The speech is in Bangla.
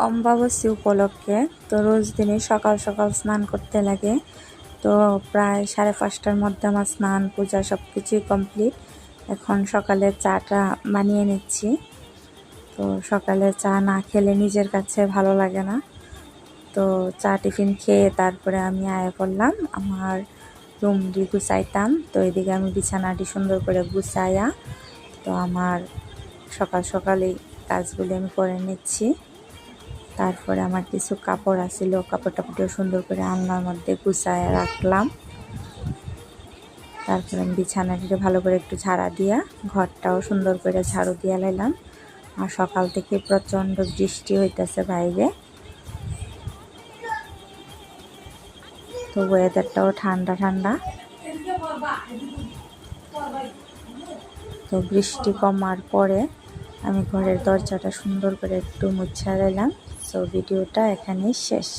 অমাবস্যা উপলক্ষে তো রোজ দিনে সকাল সকাল স্নান করতে লাগে। তো প্রায় 5:30টার মধ্যে আমার স্নান পূজা সব কিছুই কমপ্লিট। এখন সকালে চাটা বানিয়ে নিচ্ছি। তো সকালে চা না খেলে নিজের কাছে ভালো লাগে না। তো চা টিফিন খেয়ে তারপরে আমি আয়া পড়লাম আমার রুমটি গুছাইতাম। তো এদিকে আমি বিছানাটি সুন্দর করে গুছাইয়া তো আমার সকাল সকালেই কাজগুলি আমি করে নিচ্ছি। তারপরে আমার কিছু কাপড় আছিল, কাপড় টাপড়টিও সুন্দর করে আলনার মধ্যে গুছাইয়া রাখলাম। তারপরে আমি বিছানাটিকে ভালো করে একটু ঝাড়া দিয়া ঘরটাও সুন্দর করে ঝাড়ু দিয়া লাইলাম। আর সকাল থেকে প্রচণ্ড বৃষ্টি হইতেছে বাইরে। তো ওয়েদারটাও ঠান্ডা ঠান্ডা। তো বৃষ্টি কমার পরে আমি ঘরের দরজাটা সুন্দর করে একটু মুছা দিলাম। তো ভিডিওটা এখানেই শেষ।